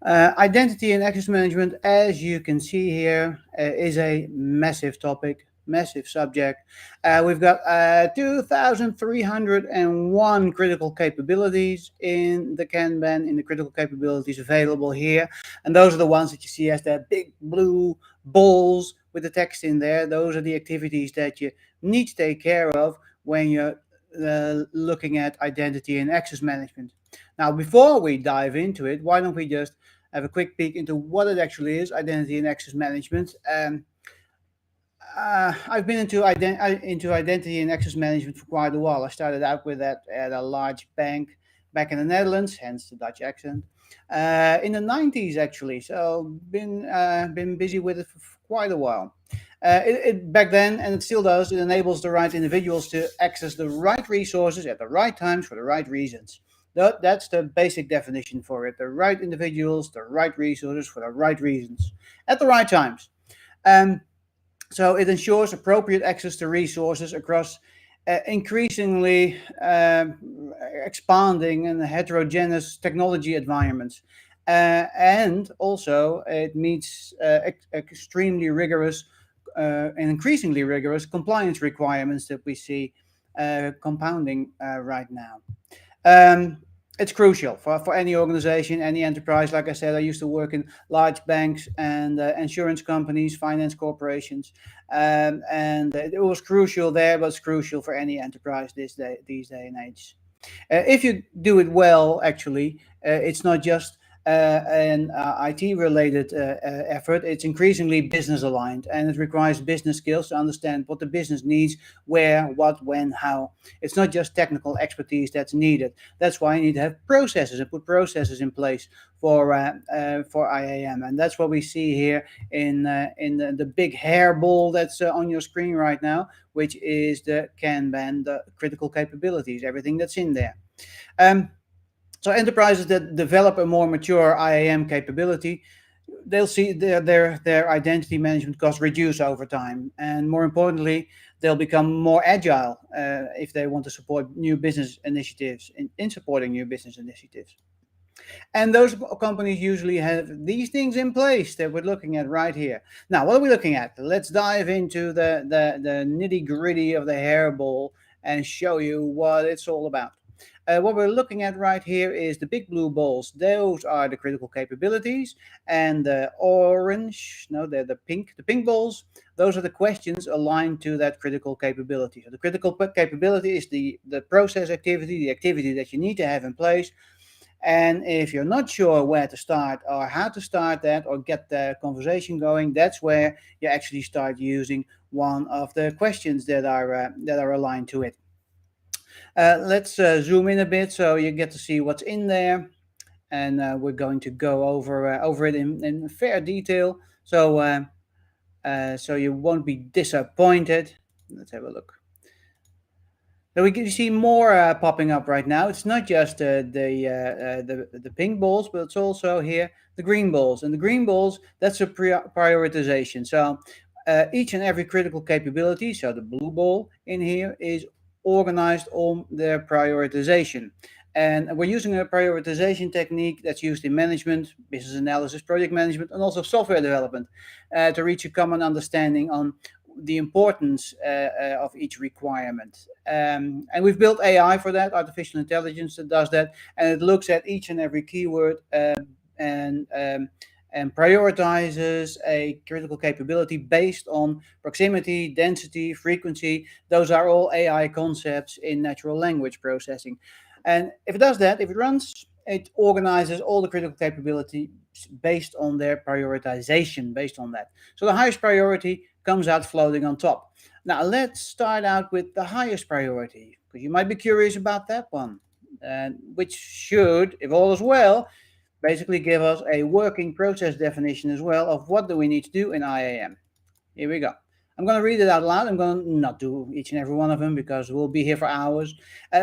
Identity and access management, as you can see here, is a massive topic, massive subject. We've got 2,301 critical capabilities in the Kanban, in the critical capabilities available here. And those are the ones that you see as that big blue balls with the text in there. Those are the activities that you need to take care of when you're looking at identity and access management. Now, before we dive into it, why don't we just have a quick peek into what it actually is, identity and access management. I've been into identity and access management for quite a while. I started out with that at a large bank back in the Netherlands, hence the Dutch accent, in the 90s actually. So been busy with it for quite a while. Back then, and it still does, it enables the right individuals to access the right resources at the right times for the right reasons. That's the basic definition for it. The right individuals, the right resources for the right reasons at the right times. Um, so it ensures appropriate access to resources across increasingly expanding and heterogeneous technology environments. And also, it meets extremely rigorous and increasingly rigorous compliance requirements that we see compounding right now. Um, it's crucial for any organization, any enterprise. Like I said, I used to work in large banks and insurance companies, finance corporations, and it was crucial there, but it's crucial for any enterprise these day and age. If you do it well, actually, it's not just an IT related effort, it's increasingly business aligned and it requires business skills to understand what the business needs, where, what, when, how. It's not just technical expertise that's needed. That's why you need to have processes and put processes in place for IAM. And that's what we see here in the big hairball that's on your screen right now, which is the Kanban, the critical capabilities, everything that's in there. Um, so enterprises that develop a more mature IAM capability, they'll see their identity management costs reduce over time, and more importantly, they'll become more agile if they want to support new business initiatives in supporting new business initiatives. And those companies usually have these things in place that we're looking at right here. Now, what are we looking at? Let's dive into the nitty gritty of the hairball and show you what it's all about. What we're looking at right here is the big blue balls. Those are the critical capabilities, and the orange, no, they're the pink balls. Those are the questions aligned to that critical capability. So the critical capability is the process activity, the activity that you need to have in place. And if you're not sure where to start or how to start that or get the conversation going, that's where you actually start using one of the questions that are aligned to it. Let's zoom in a bit so you get to see what's in there, and we're going to go over it in fair detail, so you won't be disappointed. Let's have a look. So we can see more popping up right now. It's not just the pink balls, but it's also here the green balls. And the green balls, that's a prioritization. So each and every critical capability, so the blue ball in here, is organized on their prioritization. And we're using a prioritization technique that's used in management, business analysis, project management, and also software development to reach a common understanding on the importance of each requirement. And we've built AI for that, artificial intelligence that does that, and it looks at each and every keyword and and prioritizes a critical capability based on proximity, density, frequency. Those are all AI concepts in natural language processing. And if it does that, if it runs, it organizes all the critical capability based on their prioritization, based on that. So the highest priority comes out floating on top. Now let's start out with the highest priority, because you might be curious about that one, which should, if all is well, basically give us a working process definition as well of what do we need to do in IAM. Here we go. I'm going to read it out loud. I'm going to not do each and every one of them because we'll be here for hours.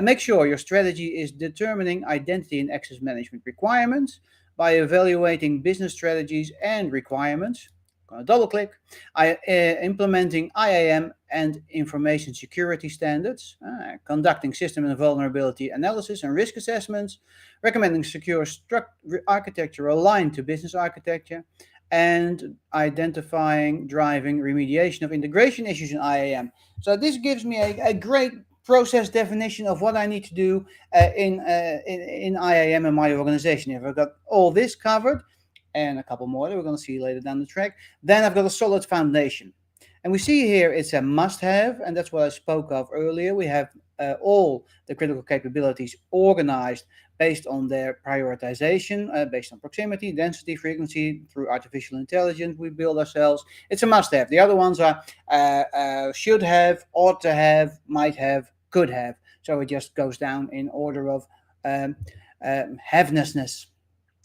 Make sure your strategy is determining identity and access management requirements by evaluating business strategies and requirements. going to double click. Implementing IAM and information security standards, conducting system and vulnerability analysis and risk assessments, recommending secure architecture aligned to business architecture, and identifying, driving remediation of integration issues in IAM. So this gives me a great process definition of what I need to do in IAM in my organization. If I've got all this covered, and a couple more that we're going to see later down the track, then I've got a solid foundation. And we see here it's a must-have, and that's what I spoke of earlier. We have all the critical capabilities organized based on their prioritization, based on proximity, density, frequency, through artificial intelligence we build ourselves. It's a must-have. The other ones are should have, ought to have, might have, could have. So it just goes down in order of havenessness.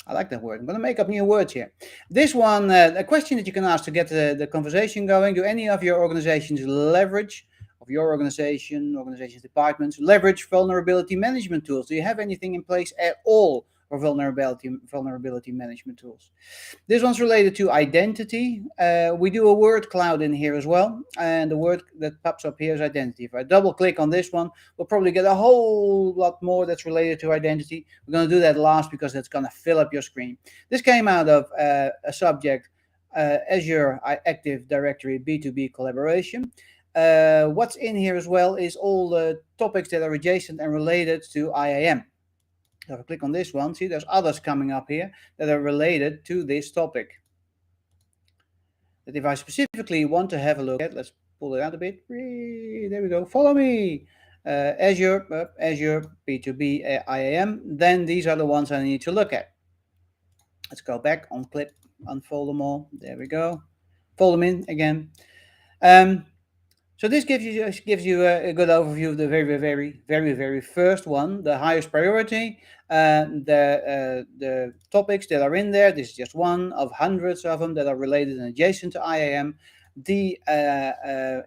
I like that word. I'm going to make up new words here. This one, a question that you can ask to get the conversation going. Do any of your organizations leverage, of your organization's departments, leverage vulnerability management tools? Do you have anything in place at all for vulnerability management tools? This one's related to identity. We do a word cloud in here as well, and the word that pops up here is identity. If I double click on this one, we'll probably get a whole lot more that's related to identity. We're going to do that last because that's going to fill up your screen. This came out of a subject, Azure Active Directory B2B collaboration. What's in here as well is all the topics that are adjacent and related to IAM. So if I click on this one, see there's others coming up here that are related to this topic. That if I specifically want to have a look at, let's pull it out a bit. There we go. Follow me. Azure B2B IAM. Then these are the ones I need to look at. Let's go back on clip, unfold them all. There we go. Fold them in again. So this gives you a good overview of the very first one, the highest priority, the topics that are in there. This is just one of hundreds of them that are related and adjacent to IAM. The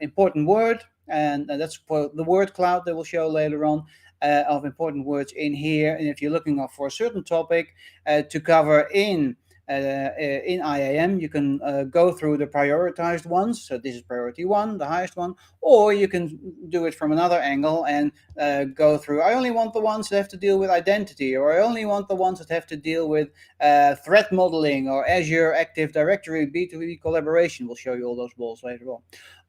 important word, and that's for the word cloud that we'll show later on, of important words in here. And if you're looking for a certain topic to cover in IAM, you can go through the prioritized ones. So this is priority one, the highest one, or you can do it from another angle and go through, I only want the ones that have to deal with identity, or I only want the ones that have to deal with threat modeling, or Azure Active Directory B2B collaboration. We'll show you all those balls later on.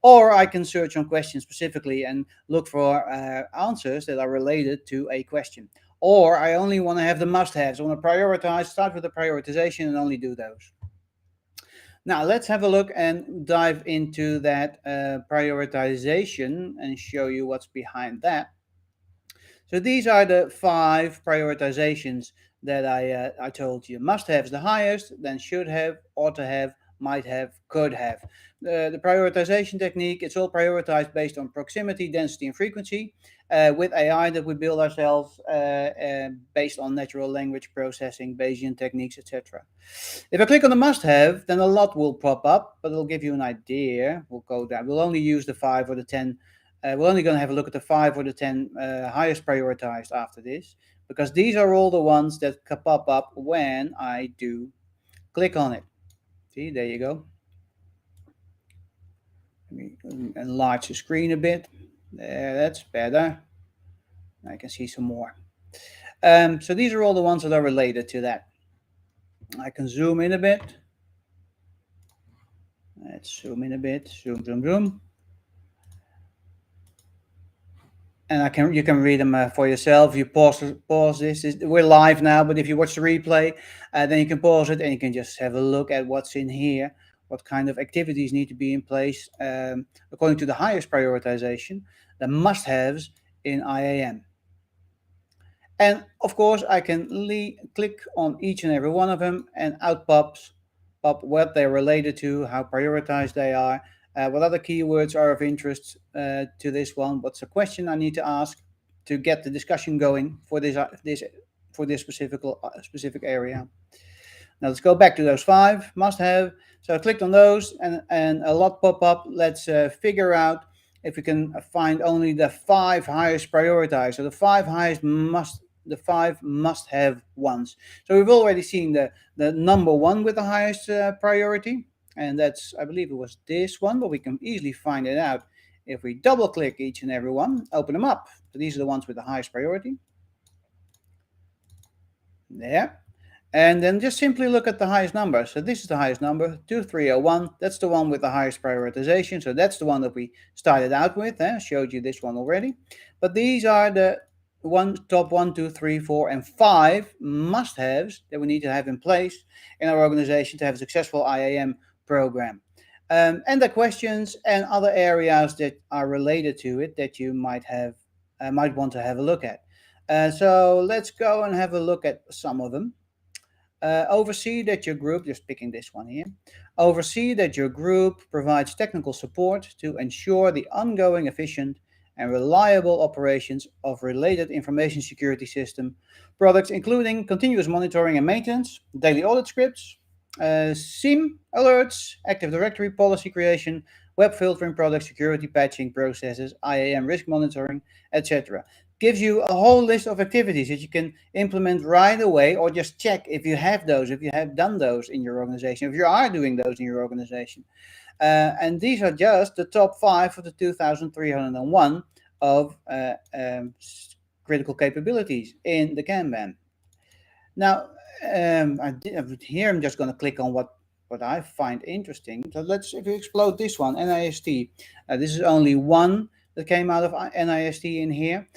Or I can search on questions specifically and look for answers that are related to a question. Or I only want to have the must-haves. I want to prioritize, start with the prioritization and only do those. Now let's have a look and dive into that prioritization and show you what's behind that. So these are the 5 prioritizations that I told you. Must-haves the highest, then should have, ought to have, might have, could have. The prioritization technique, it's all prioritized based on proximity, density, and frequency. With AI that we build ourselves based on natural language processing, Bayesian techniques, etc. If I click on the must-have, then a lot will pop up, but it'll give you an idea. We'll go down. We'll only use the 5 or the 10. We're only going to have a look at the 5 or the 10 highest prioritized after this, because these are all the ones that pop up when I do click on it. See, there you go. Let me enlarge the screen a bit. There, that's better. I can see some more. So these are all the ones that are related to that. I can zoom in a bit. Let's zoom in a bit. Zoom, zoom, zoom. And you can read them for yourself. You pause this. We're live now, but if you watch the replay, then you can pause it and you can just have a look at what's in here. What kind of activities need to be in place according to the highest prioritization, the must-haves in IAM. And of course, I can click on each and every one of them, and out pops what they're related to, how prioritized they are, what other keywords are of interest to this one, what's a question I need to ask to get the discussion going for this specific area. Now let's go back to those 5 must-have. So I clicked on those, and a lot pop up. Let's figure out if we can find only the 5 highest prioritized. So the 5 must-have ones. So we've already seen the number 1 with the highest priority, and that's, I believe it was this one, but we can easily find it out if we double click each and every one, open them up. So these are the ones with the highest priority. There. And then just simply look at the highest number. So this is the highest number, 2301. That's the one with the highest prioritization. So that's the one that we started out with. I showed you this one already. But these are the top 1, 2, 3, 4, and 5 must-haves that we need to have in place in our organization to have a successful IAM program. And the questions and other areas that are related to it that you might want to have a look at. So let's go and have a look at some of them. Oversee that your group, just picking this one here, oversee that your group provides technical support to ensure the ongoing efficient and reliable operations of related information security system products, including continuous monitoring and maintenance, daily audit scripts, SIEM alerts, Active Directory policy creation, web filtering products, security patching processes, IAM risk monitoring, etc. Gives you a whole list of activities that you can implement right away, or just check if you have those, if you have done those in your organization, if you are doing those in your organization. And these are just the top 5 of the 2,301 of critical capabilities in the Kanban. Now, here I'm just going to click on what I find interesting. So if you explode this one, NIST. This is only one that came out of NIST in here.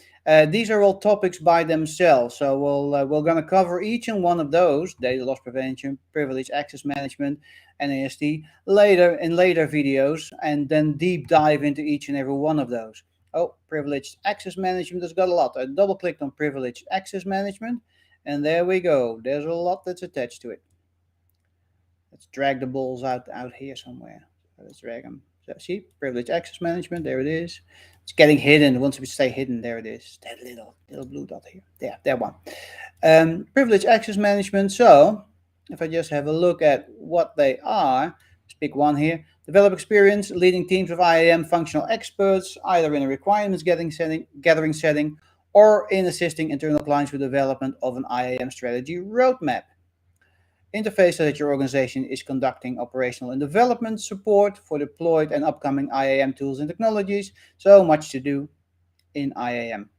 These are all topics by themselves, so we're going to cover each and one of those: data loss prevention, privileged access management, NIST, later in later videos, and then deep dive into each and every one of those. Oh, privileged access management has got a lot. I double clicked on privileged access management, and there we go. There's a lot that's attached to it. Let's drag the balls out here somewhere. Let's drag them. So see, privileged access management. There it is. It's getting hidden. Once we stay hidden, there it is. That little blue dot here. There, that one. Privileged access management. So if I just have a look at what they are, let's pick one here. Develop experience leading teams of IAM functional experts, either in a requirements gathering setting, or in assisting internal clients with development of an IAM strategy roadmap. Interface so that your organization is conducting operational and development support for deployed and upcoming IAM tools and technologies. So much to do in IAM.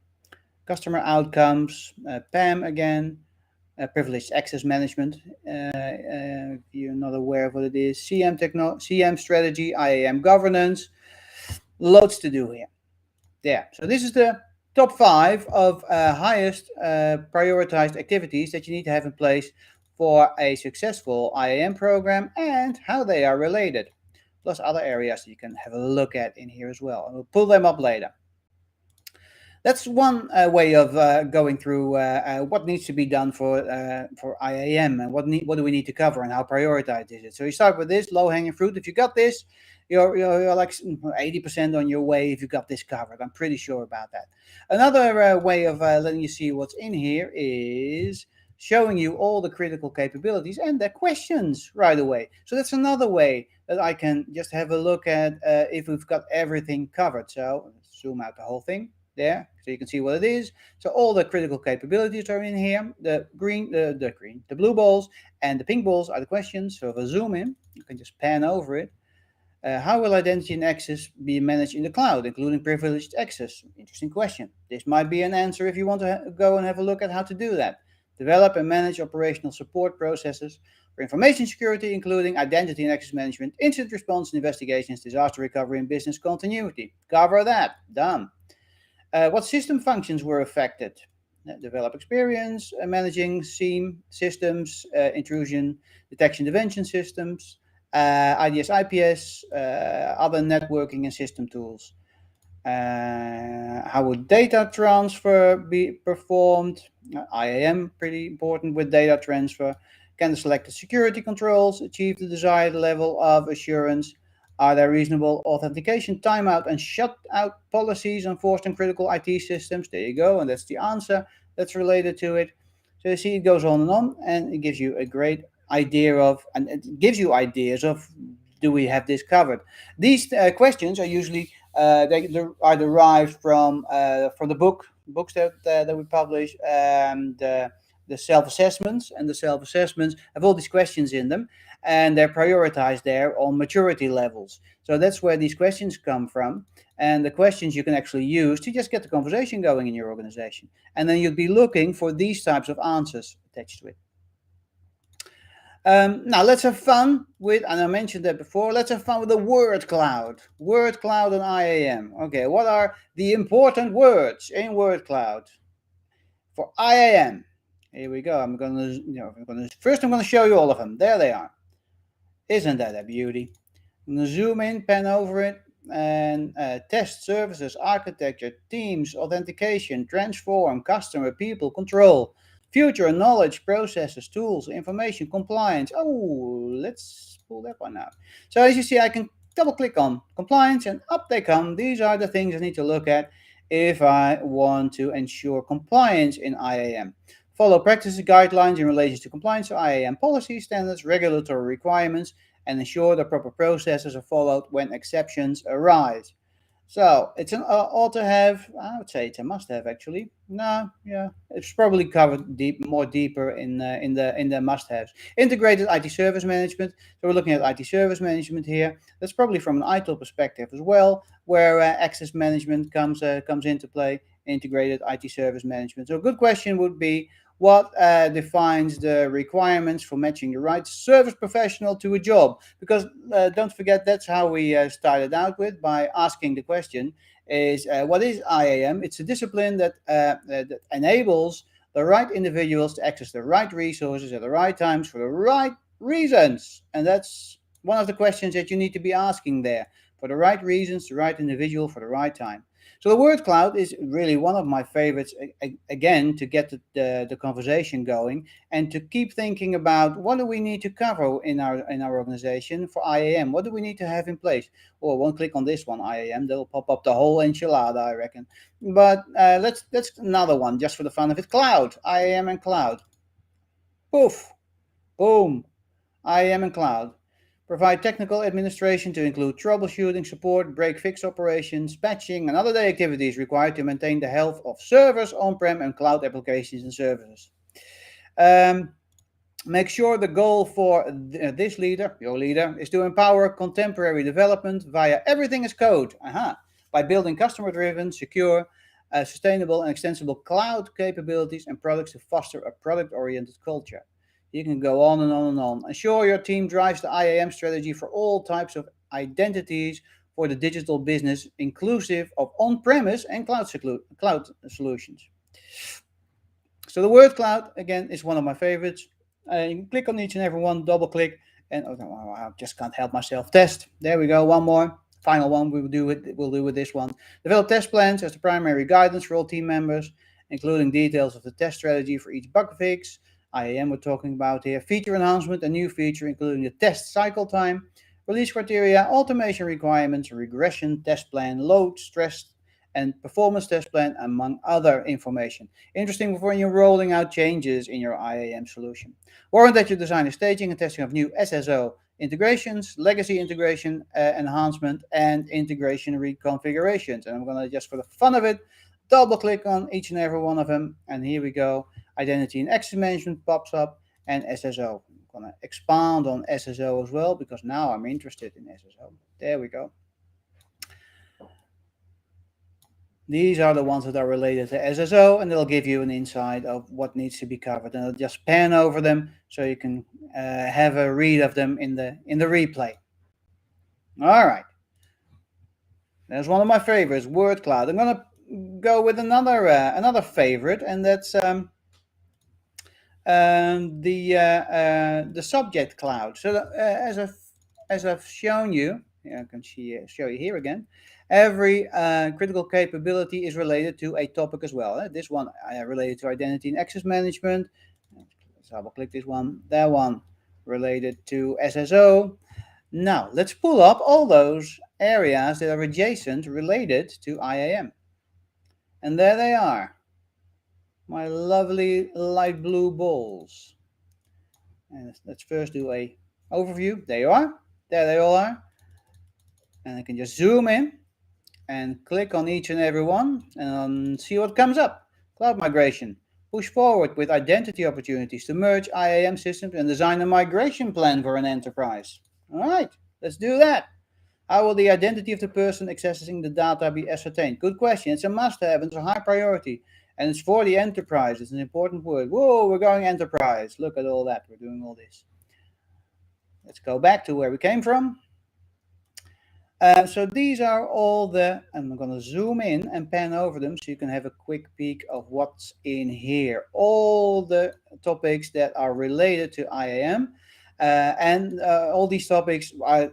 Customer outcomes, PAM again, privileged access management. If you're not aware of what it is, CM strategy, IAM governance. Loads to do here. There. So this is the top 5 of highest prioritized activities that you need to have in place for a successful IAM program and how they are related, plus other areas that you can have a look at in here as well. And we'll pull them up later. That's one way of going through what needs to be done for IAM and what do we need to cover and how prioritized is it. So you start with this low-hanging fruit. If you got this, you're like 80% on your way if you got this covered. I'm pretty sure about that. Another way of letting you see what's in here is showing you all the critical capabilities and their questions right away. So that's another way that I can just have a look at if we've got everything covered. So let's zoom out the whole thing there so you can see what it is. So all the critical capabilities are in here. The blue balls and the pink balls are the questions. So if I zoom in, you can just pan over it. How will identity and access be managed in the cloud, including privileged access? Interesting question. This might be an answer if you want to go and have a look at how to do that. Develop and manage operational support processes for information security, including identity and access management, incident response and investigations, disaster recovery, and business continuity. Cover that. Done. What system functions were affected? Develop experience managing SIEM systems, intrusion detection prevention systems, IDS, IPS, other networking and system tools. How would data transfer be performed? IAM, pretty important with data transfer. Can the selected security controls achieve the desired level of assurance? Are there reasonable authentication, timeout, and shutout policies enforced in critical IT systems? There you go, and that's the answer that's related to it. So you see, it goes on, and it gives you a great idea of, and it gives you ideas of, do we have this covered? These questions are usually they are derived from the books that we publish, and the self-assessments, and the self-assessments have all these questions in them, and they're prioritized there on maturity levels. So that's where these questions come from, and the questions you can actually use to just get the conversation going in your organization. And then you'd be looking for these types of answers attached to it. Now let's have fun with, and I mentioned that before, let's have fun with the word cloud. Word cloud and IAM. Okay, what are the important words in word cloud? For IAM, here we go. First I'm gonna show you all of them. There they are. Isn't that a beauty? I'm gonna zoom in, pan over it, and test, services, architecture, teams, authentication, transform, customer, people, control, future, knowledge, processes, tools, information, compliance. Oh, let's pull that one out. So as you see, I can double click on compliance and up they come. These are the things I need to look at if I want to ensure compliance in IAM. Follow practices, guidelines in relation to compliance to IAM policy, standards, regulatory requirements, and ensure the proper processes are followed when exceptions arise. So it's an ought to have. I would say it's a must have actually. No, yeah, it's probably covered more deeper in the must haves. Integrated IT service management. So we're looking at IT service management here. That's probably from an ITIL perspective as well, where access management comes into play. Integrated IT service management. So a good question would be, what defines the requirements for matching the right service professional to a job? Because don't forget, that's how we started out with, by asking the question is, what is IAM? It's a discipline that enables the right individuals to access the right resources at the right times for the right reasons. And that's one of the questions that you need to be asking there. For the right reasons, the right individual for the right time. So the word cloud is really one of my favorites, again, to get the conversation going and to keep thinking about what do we need to cover in our organization for IAM? What do we need to have in place? Or one click on this one, IAM, that'll pop up the whole enchilada, I reckon. But let's another one just for the fun of it. Cloud, IAM and cloud. Poof, boom, IAM and cloud. Provide technical administration to include troubleshooting, support, break-fix operations, patching, and other activities required to maintain the health of servers, on-prem, and cloud applications and services. Make sure the goal for this leader, your leader, is to empower contemporary development via everything as code. By building customer-driven, secure, sustainable, and extensible cloud capabilities and products to foster a product-oriented culture. You can go on and on and on. Ensure your team drives the IAM strategy for all types of identities for the digital business, inclusive of on-premise and cloud solutions. So the word cloud, again, is one of my favorites. You can click on each and every one, double click, and I just can't help myself. Test. There we go. One more. Final one we'll do with this one. Develop test plans as the primary guidance for all team members, including details of the test strategy for each bug fix. IAM we're talking about here. Feature enhancement, a new feature including the test cycle time, release criteria, automation requirements, regression test plan, load, stress, and performance test plan, among other information. Interesting when you're rolling out changes in your IAM solution. Warrant that you design a staging and testing of new SSO integrations, legacy integration enhancement, and integration reconfigurations. And I'm going to, just for the fun of it, double click on each and every one of them. And here we go. Identity and access management pops up, and SSO. I'm going to expand on SSO as well, because now I'm interested in SSO. There we go. These are the ones that are related to SSO, and they'll give you an insight of what needs to be covered. And I'll just pan over them so you can have a read of them in the replay. All right. There's one of my favorites, word cloud. I'm going to go with another favorite, and that's the subject cloud. So as I've shown you, I can show you here again. Every critical capability is related to a topic as well. This one related to identity and access management. Let's double click this one. That one related to SSO. Now let's pull up all those areas that are adjacent related to IAM. And there they are. My lovely light blue balls. And let's first do a overview. There you are. There they all are. And I can just zoom in and click on each and every one and see what comes up. Cloud migration, Push forward with identity opportunities to merge IAM systems and design a migration plan for an enterprise. All right, let's do that. How will the identity of the person accessing the data be ascertained? Good question. It's a must-have and it's a high priority. And it's for the enterprise. It's an important word. Whoa, we're going enterprise. Look at all that. We're doing all this. Let's go back to where we came from. So these are all I'm going to zoom in and pan over them so you can have a quick peek of what's in here. All the topics that are related to IAM. And all these topics are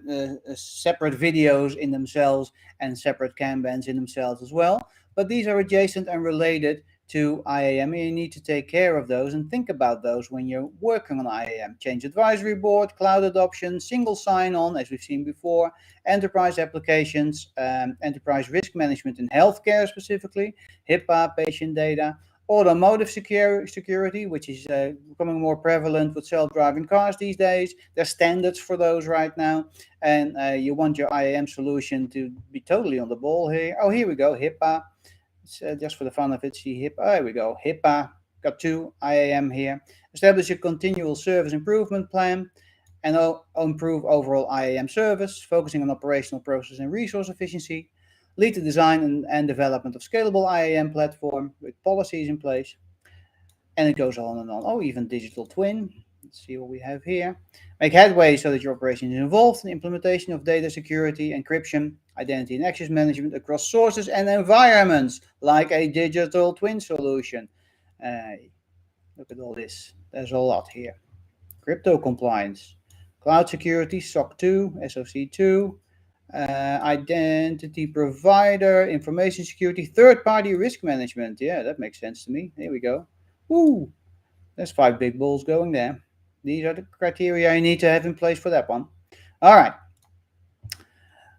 separate videos in themselves and separate Kanbans in themselves as well. But these are adjacent and related to IAM, and you need to take care of those and think about those when you're working on IAM. Change Advisory Board, cloud adoption, single sign-on, as we've seen before, enterprise applications, enterprise risk management in healthcare specifically, HIPAA, patient data, automotive security, which is becoming more prevalent with self-driving cars these days. There's standards for those right now, and you want your IAM solution to be totally on the ball here. Oh, here we go, HIPAA. Just for the fun of it, see HIPAA. Oh, there we go, HIPAA. Got 2 IAM here. Establish a continual service improvement plan and improve overall IAM service, focusing on operational process and resource efficiency. Lead the design and development of scalable IAM platform with policies in place. And it goes on and on. Oh, even digital twin. Let's see what we have here. Make headway so that your operation is involved in the implementation of data security, encryption, identity and access management across sources and environments, like a digital twin solution. Look at all this. There's a lot here. Crypto compliance, cloud security, SOC 2, SOC 2, identity provider, information security, third-party risk management. Yeah, that makes sense to me. Here we go. Woo! There's 5 big balls going there. These are the criteria you need to have in place for that one. All right.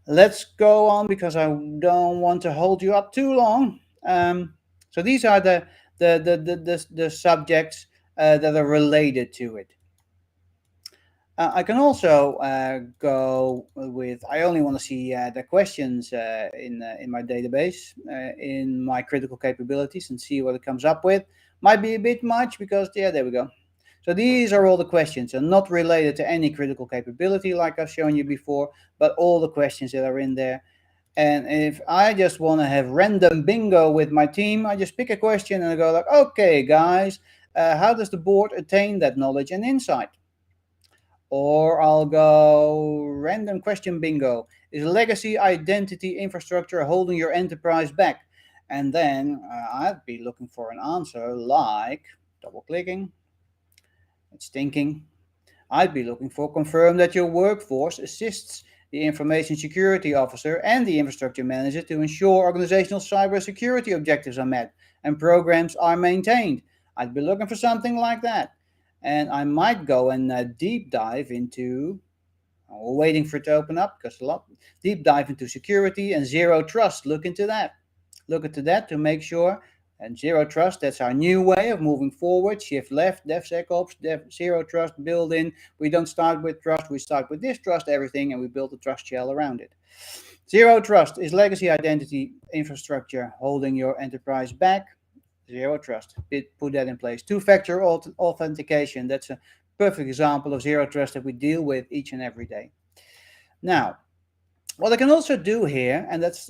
Let's go on because I don't want to hold you up too long. So these are the subjects that are related to it. I can also go with, I only want to see the questions in my database, in my critical capabilities, and see what it comes up with. Might be a bit much because, yeah, there we go. So these are all the questions, and not related to any critical capability like I've shown you before, but all the questions that are in there. And if I just want to have random bingo with my team, I just pick a question and I go like, okay, guys, how does the board attain that knowledge and insight? Or I'll go random question bingo. Is legacy identity infrastructure holding your enterprise back? And then I'd be looking for an answer like, double clicking, it's thinking. I'd be looking for confirm that your workforce assists the information security officer and the infrastructure manager to ensure organizational cybersecurity objectives are met and programs are maintained. I'd be looking for something like that. And I might go and deep dive into, we're waiting for it to open up because deep dive into security and zero trust. Look into that. Look into that to make sure. And zero trust, that's our new way of moving forward. Shift left, DevSecOps, zero trust, build in. We don't start with trust, we start with distrust everything, and we build a trust shell around it. Zero trust is legacy identity infrastructure holding your enterprise back. Zero trust, put that in place. Two-factor authentication, that's a perfect example of zero trust that we deal with each and every day. Now, what I can also do here, and that's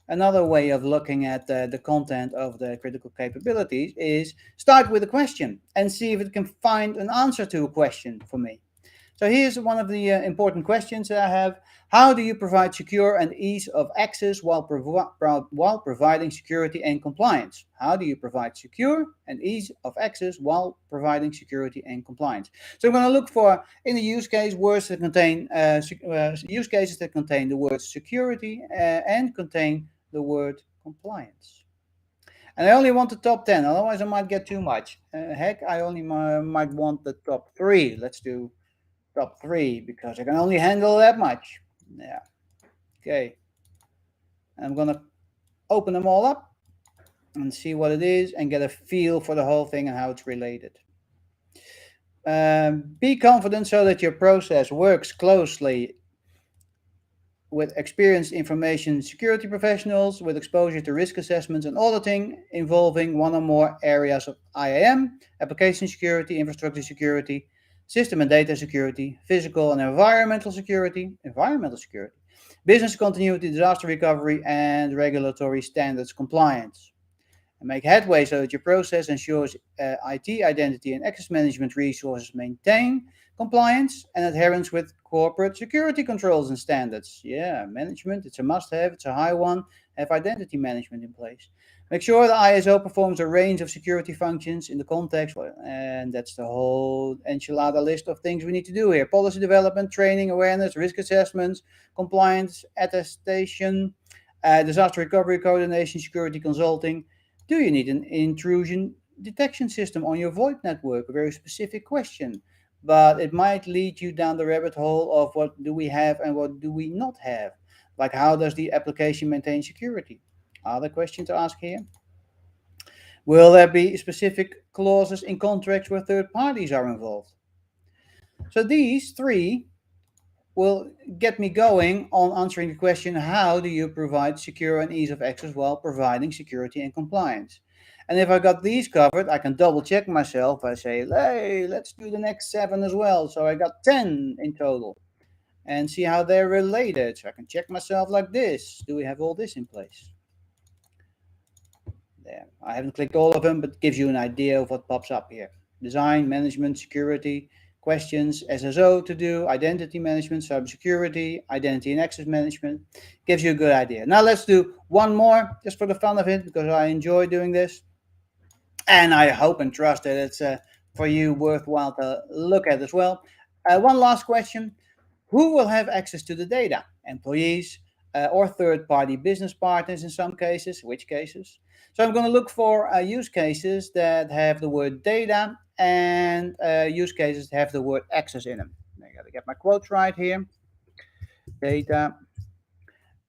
another way of looking at the content of the critical capabilities, is start with a question and see if it can find an answer to a question for me. So here's one of the important questions that I have. How do you provide secure and ease of access while providing security and compliance? How do you provide secure and ease of access while providing security and compliance? So I'm going to look for, in the use case, words that contain use cases that contain the word security and contain the word compliance. And I only want the top 10, otherwise I might get too much. Heck, I only might want the top 3. Let's do top 3 because I can only handle that much. Yeah. Okay. I'm gonna open them all up and see what it is and get a feel for the whole thing and how it's related. Be confident so that your process works closely with experienced information security professionals with exposure to risk assessments and auditing involving one or more areas of IAM, application security, infrastructure security, system and data security, physical and environmental security, business continuity, disaster recovery, and regulatory standards compliance. And make headway so that your process ensures IT identity and access management resources maintain compliance and adherence with corporate security controls and standards. Yeah, management, it's a must have, it's a high one. Have identity management in place. Make sure the ISO performs a range of security functions in the context, and that's the whole enchilada list of things we need to do here: policy development, training, awareness, risk assessments, compliance, attestation, disaster recovery coordination, security consulting. Do you need an intrusion detection system on your Voip network? A very specific question, but it might lead you down the rabbit hole of what do we have and what do we not have. Like, how does the application maintain security? Other question to ask here. Will there be specific clauses in contracts where third parties are involved? So these three will get me going on answering the question, how do you provide secure and ease of access while providing security and compliance? And if I got these covered, I can double check myself. I say, hey, let's do the next 7 as well. So I got 10 in total and see how they're related. So I can check myself like this. Do we have all this in place? There. I haven't clicked all of them, but it gives you an idea of what pops up here. Design, management, security, questions, SSO to do, identity management, cybersecurity, identity and access management. Gives you a good idea. Now let's do one more, just for the fun of it, because I enjoy doing this. And I hope and trust that it's for you worthwhile to look at as well. One last question. Who will have access to the data? Employees or third-party business partners in some cases. Which cases? So I'm going to look for use cases that have the word data and use cases that have the word access in them. I got to get my quotes right here. Data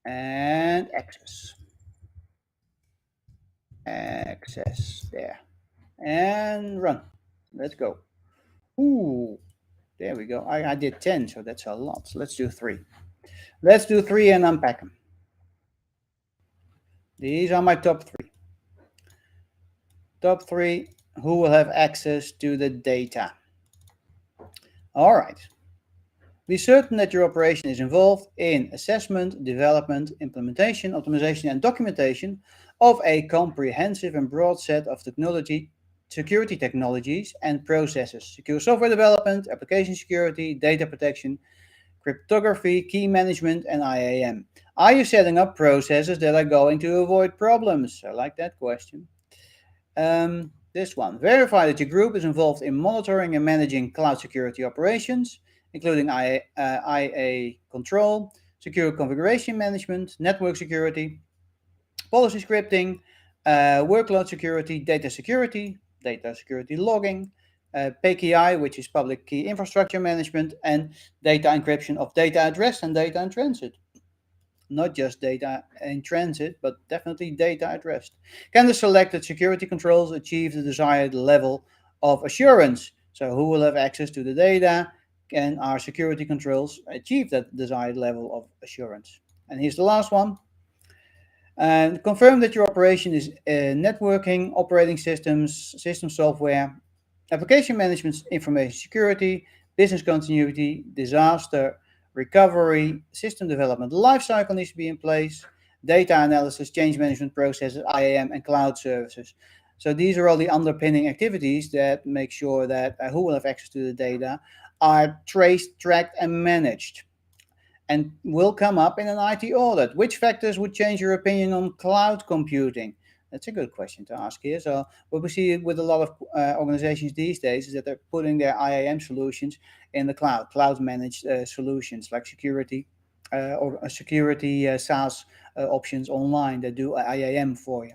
and access. Access. There. And run. Let's go. Ooh, there we go. I did 10, so that's a lot. So let's do 3. Let's do 3 and unpack them. These are my top 3. Top 3, who will have access to the data? All right. Be certain that your operation is involved in assessment, development, implementation, optimization, and documentation of a comprehensive and broad set of security technologies and processes: secure software development, application security, data protection, cryptography, key management, and IAM. Are you setting up processes that are going to avoid problems? I like that question. This one. Verify that your group is involved in monitoring and managing cloud security operations, including IA control, secure configuration management, network security, policy scripting, workload security, data security logging, PKI, which is public key infrastructure management, and data encryption of data at rest and data in transit. Not just data in transit, but definitely data at rest. Can the selected security controls achieve the desired level of assurance? So who will have access to the data? Can our security controls achieve that desired level of assurance? And here's the last one. And confirm that your operation is networking, operating systems, system software, application management, information security, business continuity, disaster recovery, system development lifecycle needs to be in place, data analysis, change management processes, IAM, and cloud services. So these are all the underpinning activities that make sure that who will have access to the data are traced, tracked, and managed, and will come up in an IT audit. Which factors would change your opinion on cloud computing? That's a good question to ask here. So what we see with a lot of organizations these days is that they're putting their IAM solutions in the cloud managed solutions like security or security SaaS options online that do IAM for you.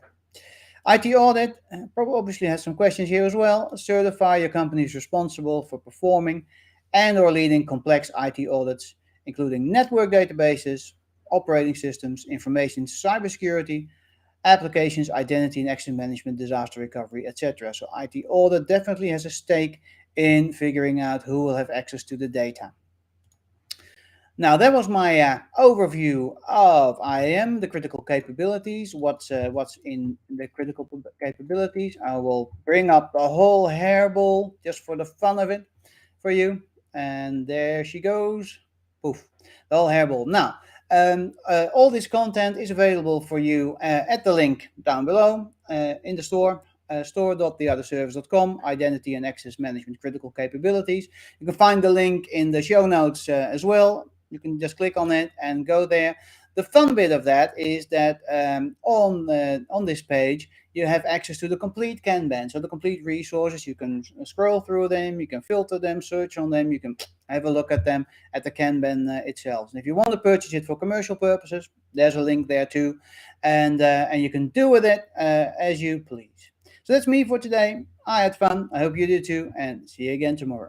IT audit probably obviously has some questions here as well. Certify your company is responsible for performing and or leading complex IT audits, including network databases, operating systems, information cybersecurity, applications, identity and access management, disaster recovery, etc. So IT audit definitely has a stake in figuring out who will have access to the data. Now that was my overview of IAM, the critical capabilities. What's in the critical capabilities? I will bring up the whole hairball just for the fun of it for you. And there she goes. Poof, the whole hairball. Now, all this content is available for you at the link down below in the store. Store.theotherservice.com, identity and access management critical capabilities. You can find the link in the show notes as well. You can just click on it and go there. The fun bit of that is that on this page you have access to the complete Kanban, so the complete resources. You can scroll through them, you can filter them, search on them, you can have a look at them at the Kanban itself. And if you want to purchase it for commercial purposes, there's a link there too, and you can do with it as you please. So that's me for today. I had fun. I hope you did too, and see you again tomorrow.